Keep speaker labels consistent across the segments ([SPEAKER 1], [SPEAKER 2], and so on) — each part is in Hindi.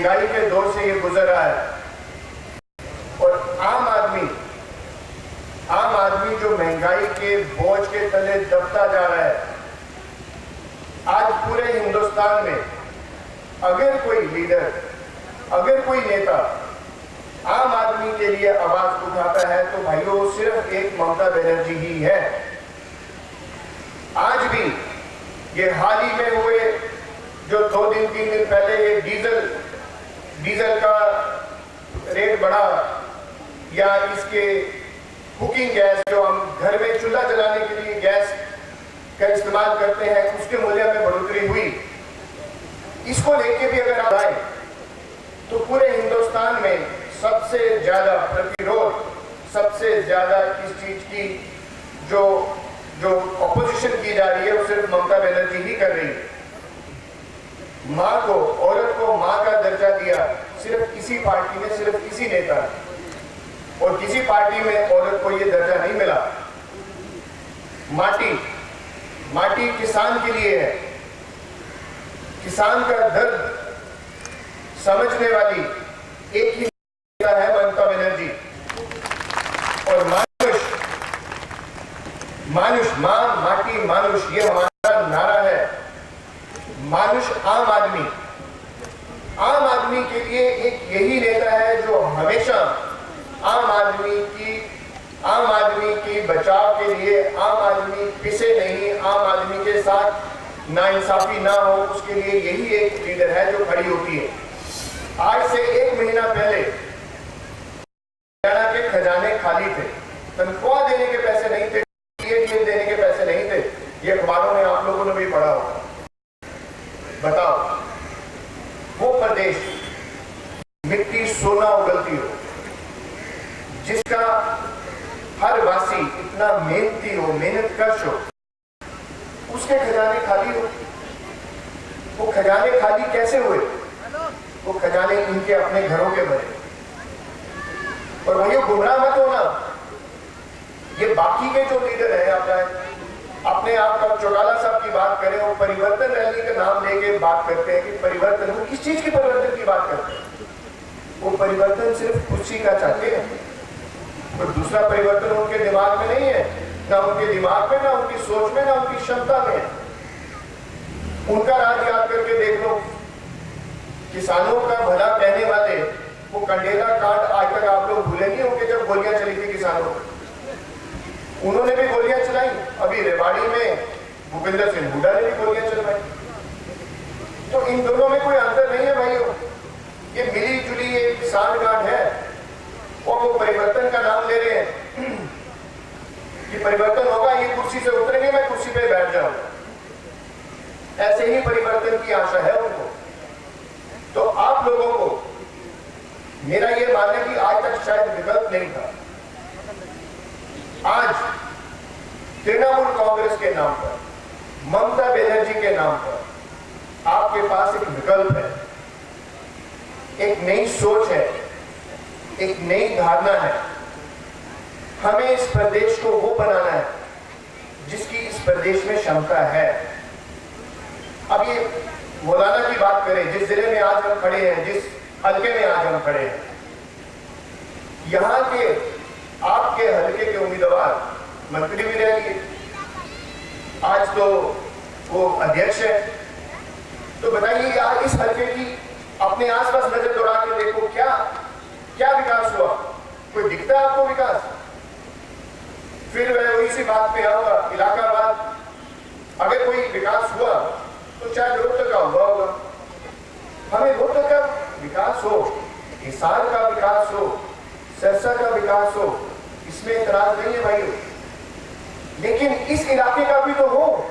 [SPEAKER 1] महंगाई के दौर से ये गुजर रहा है और आम आदमी जो महंगाई के बोझ के तले दबता जा रहा है। आज पूरे हिंदुस्तान में अगर कोई लीडर, अगर कोई नेता आम आदमी के लिए आवाज उठाता है तो भाइयों सिर्फ एक ममता बनर्जी ही है। आज भी ये हाल ही में हुए जो 2-3 दिन पहले ये डीजल का रेट बढ़ा या इसके कुकिंग गैस जो हम घर में चूल्हा जलाने के लिए गैस का इस्तेमाल करते हैं उसके मूल्य में बढ़ोतरी हुई, इसको लेके भी अगर आप आए तो पूरे हिंदुस्तान में सबसे ज्यादा प्रतिरोध, सबसे ज्यादा इस चीज की जो ऑपोजिशन की जा रही है वो सिर्फ ममता बनर्जी ही कर रही है। माँ को, औरत को माँ का दर्जा दिया सिर्फ इसी पार्टी में, सिर्फ इसी नेता ने, और किसी पार्टी में औरत को ये दर्जा नहीं मिला। माटी किसान के लिए है। किसान का दर्द समझने वाली एक ही नेता है ममता बनर्जी। और माँ, माटी, मानुष, ये हमारा नारा है। मानुष आम आदमी के लिए एक यही नेता है जो हमेशा आम आदमी की बचाव के लिए, आम आदमी पिसे नहीं, आम आदमी के साथ नाइंसाफी ना हो, उसके लिए यही एक लीडर है जो खड़ी होती है। आज से 1 महीना पहले हरियाणा के खजाने खाली थे, तनख्वाह देने के पैसे नहीं थे, DA देने के पैसे नहीं थे। ये अखबारों में आप लोगों ने भी पढ़ा होगा। बताओ, वो प्रदेश मिट्टी सोना उगलती हो, जिसका हर वासी इतना मेहनती हो, मेहनतकश हो, उसके खजाने खाली हो। वो खजाने खाली कैसे हुए? वो खजाने इनके अपने घरों के बने। और भाइयों गुमराह मत होना, ये बाकी के जो लीडर है अपने आप का चौटाला साहब की बात करें, वो परिवर्तन रैली का नाम लेके बात करते हैं कि परिवर्तन, वो किस चीज के परिवर्तन की बात करते हैं? वो परिवर्तन सिर्फ कुर्सी का चाहते हैं, कोई दूसरा परिवर्तन उनके दिमाग में नहीं है, ना उनके दिमाग में, ना उनकी सोच में, ना उनकी क्षमता में। उनका राज याद करके देख लो। किसानों का भला कहने वाले वो कंडेला कांड आज तक आप लोग भूले नहीं होंगे, जब गोलियां चली थी किसानों को, उन्होंने भी गोलियां चलाई। अभी रेवाड़ी में भूपेंद्र सिंह हुड्डा ने भी गोलियां चलवाई। तो इन दोनों में कोई अंतर नहीं है भाइयों। ये मिली जुली एक सांठगांठ है और वो परिवर्तन का नाम ले रहे हैं कि परिवर्तन होगा, ये कुर्सी से उतरेंगे, मैं कुर्सी पे बैठ जाऊंगा। ऐसे ही परिवर्तन की आशा है उनको। तो आप लोगों को मेरा ये मानना है कि आज तक शायद विकल्प नहीं था। आज तृणमूल कांग्रेस के नाम पर, ममता बनर्जी के नाम पर आपके पास एक विकल्प है, एक नई सोच है, एक नई धारणा है। हमें इस प्रदेश को वो बनाना है जिसकी इस प्रदेश में क्षमता है। अब ये मौलाना की बात करें, जिस जिले में आज हम खड़े हैं, जिस हल्के में आज हम खड़े हैं, यहां के आपके हल्के के उम्मीदवार मंत्री भी रह लिए, आज तो वो अध्यक्ष है। तो बताइए यार, इस हल्के की अपने आसपास नजर दौड़ा के देखो, क्या विकास हुआ? कोई दिखता है आपको विकास? फिर वह वही सी बात पे आऊंगा, इलाकाबाद, अगर कोई विकास हुआ तो चाहे रोहतक का हुआ होगा। हमें रोहतक का विकास हो, हिसार का विकास हो, सरसा का विकास हो, इसमें इतराज नहीं है भाइयों, लेकिन इस इलाके का भी तो हो,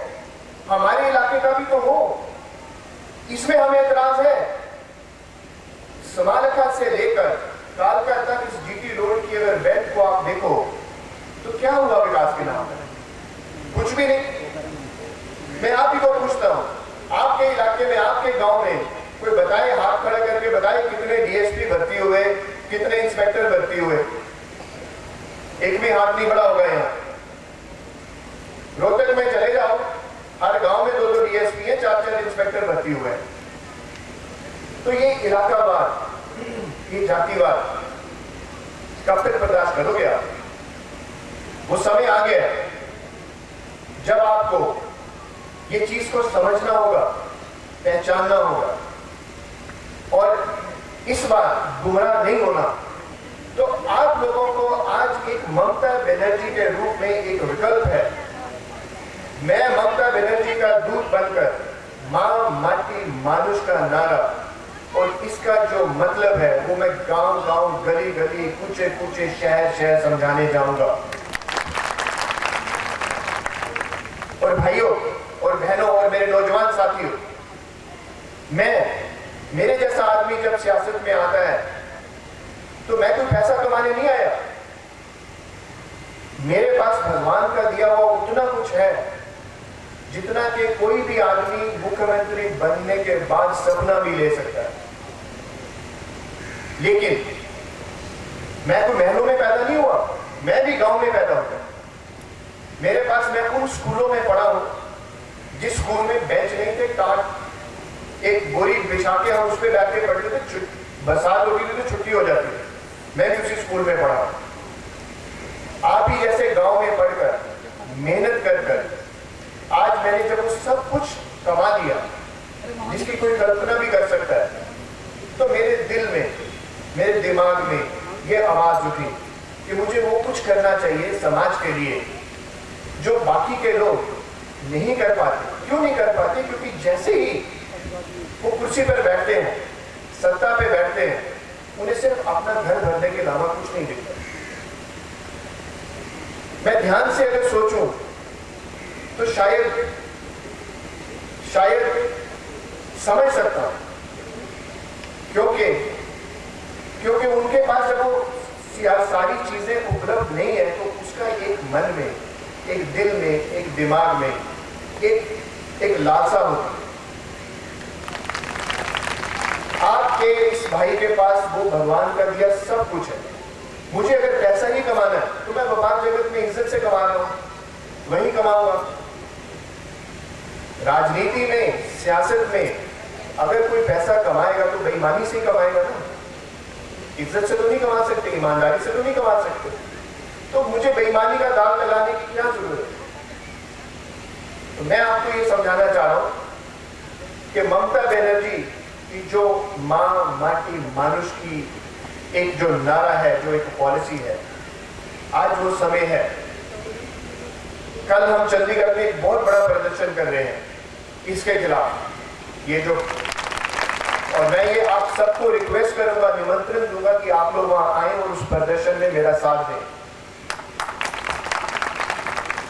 [SPEAKER 1] हमारे इलाके का भी तो हो, इसमें हमें इतराज है। समालखा से लेकर कालका तक इस GT रोड की अगर बेल्ट को आप देखो तो क्या हुआ विकास के नाम पर? कुछ भी नहीं। मैं आप ही को पूछता हूं, आपके इलाके में, आपके गांव में कोई बताए, हाथ खड़ा करके बताए कितने DSP भर्ती हुए, कितने इंस्पेक्टर भर्ती हुए? एक भी हाथ नहीं बड़ा होगा। यहाँ रोहतक में चले जाओ, हर गांव में 2-2 DSP है, 4-4 इंस्पेक्टर भर्ती हुए हैं। तो ये इलाकावार जातिवाद कब तक बर्दाश्त करोगे आप? वो समय आ गया है जब आपको ये चीज को समझना होगा, पहचानना होगा और इस बार गुमराह नहीं होना। तो आप लोगों को आज एक ममता बनर्जी के रूप में एक विकल्प है। मैं ममता बनर्जी का दूत बनकर मां माटी मानुष का नारा और इसका जो मतलब है वो मैं गांव गांव, गली गली, कूचे कूचे, शहर शहर समझाने जाऊंगा। और भाइयों और बहनों और मेरे नौजवान साथियों, मेरे जैसा आदमी जब सियासत में आता है तो मैं कोई पैसा कमाने नहीं आया। मेरे पास भगवान का दिया हुआ उतना कुछ है जितना कि कोई भी आदमी मुख्यमंत्री बनने के बाद सपना भी ले सकता है। लेकिन मैं तो महलों में पैदा नहीं हुआ, मैं भी गांव में पैदा हुआ। मेरे पास, मैं उन स्कूलों में पढ़ा हूं जिस स्कूल में बेंच नहीं थे, टाट एक बोरी बिछा के हम उस पर बैठ के पढ़ते थे। बरसात होती थी तो छुट्टी हो जाती थी। मैं भी उसी स्कूल में पढ़ा हूं। आप ही जैसे गांव में पढ़कर, मेहनत कर आज मैंने जब वो सब कुछ कमा लिया जिसकी कोई कल्पना भी कर सकता है, तो मेरे दिल में, मेरे दिमाग में ये आवाज उठी कि मुझे वो कुछ करना चाहिए समाज के लिए जो बाकी के लोग नहीं कर पाते। क्यों नहीं कर पाते? क्योंकि जैसे ही वो कुर्सी पर बैठते हैं, सत्ता पे बैठते हैं, उन्हें सिर्फ अपना घर भरने के अलावा कुछ नहीं दिखता। मैं ध्यान से अगर सोचूं तो शायद समझ सकता हूं, क्योंकि उनके पास जब वो सारी चीजें उपलब्ध नहीं है तो उसका एक मन में, एक दिल में, एक दिमाग में एक लालसा होती है। आपके इस भाई के पास वो भगवान का दिया सब कुछ है। मुझे अगर पैसा ही कमाना है तो मैं व्यापार जगत में इज्जत से कमा रहा हूं, वहीं कमाऊंगा। राजनीति में, सियासत में अगर कोई पैसा कमाएगा तो बेईमानी से ही कमाएगा ना। इज्जत से तो नहीं कमा सकते, ईमानदारी से तो नहीं कमा सकते। तो मुझे बेईमानी का दाग लगाने की क्या जरूरत है? तो मैं आपको ये समझाना चाह रहा हूं कि ममता बनर्जी की जो मां माटी मानुष की एक जो नारा है, जो एक पॉलिसी है, आज वो समय है। कल हम चंडीगढ़ में एक बहुत बड़ा प्रदर्शन कर रहे हैं इसके खिलाफ। ये जो, और मैं ये आप सबको रिक्वेस्ट करूंगा, निमंत्रण दूंगा कि आप लोग वहां आए और उस प्रदर्शन में मेरा साथ दें।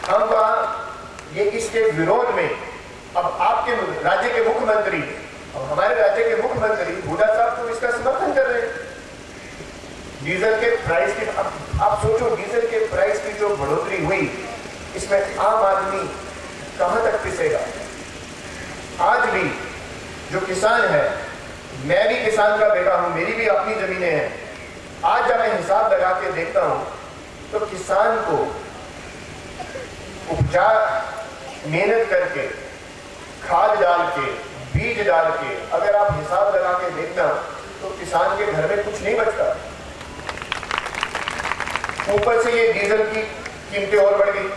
[SPEAKER 1] हम वहां ये इसके विरोध में, अब आपके राज्य के मुख्यमंत्री और हमारे राज्य के मुख्यमंत्री हुड्डा साहब तो इसका समर्थन कर रहे हैं। डीजल के प्राइस की, आप सोचो, डीजल के प्राइस की जो बढ़ोतरी हुई, इसमें आम आदमी कहां तक पिसेगा? आज भी जो किसान है, मैं भी किसान का बेटा हूं, मेरी भी अपनी जमीनें हैं। आज जब मैं हिसाब लगा के देखता हूं तो किसान को उपचार, मेहनत करके, खाद डाल के, बीज डाल के, अगर आप हिसाब लगा के देखना तो किसान के घर में कुछ नहीं बचता। ऊपर से ये डीजल की कीमतें और बढ़ गई।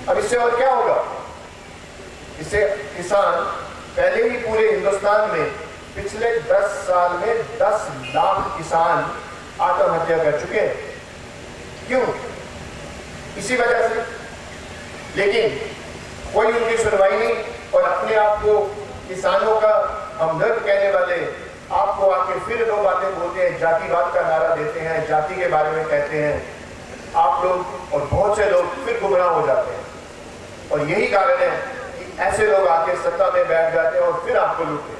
[SPEAKER 1] अब इससे और क्या होगा? इससे किसान पहले ही पूरे हिंदुस्तान में पिछले 10 साल में 10 लाख किसान आत्महत्या कर चुके हैं। क्यों? इसी वजह से। लेकिन कोई उनकी सुनवाई नहीं, और अपने आप को किसानों का हमदर्द कहने वाले आपको आके फिर दो बातें बोलते हैं, जातिवाद का नारा देते हैं, जाति के बारे में कहते हैं। आप लोग और बहुत से लोग फिर गुमराह हो जाते हैं, और यही कारण है कि ऐसे लोग आके सत्ता में बैठ जाते हैं और फिर आपको लूटते हैं।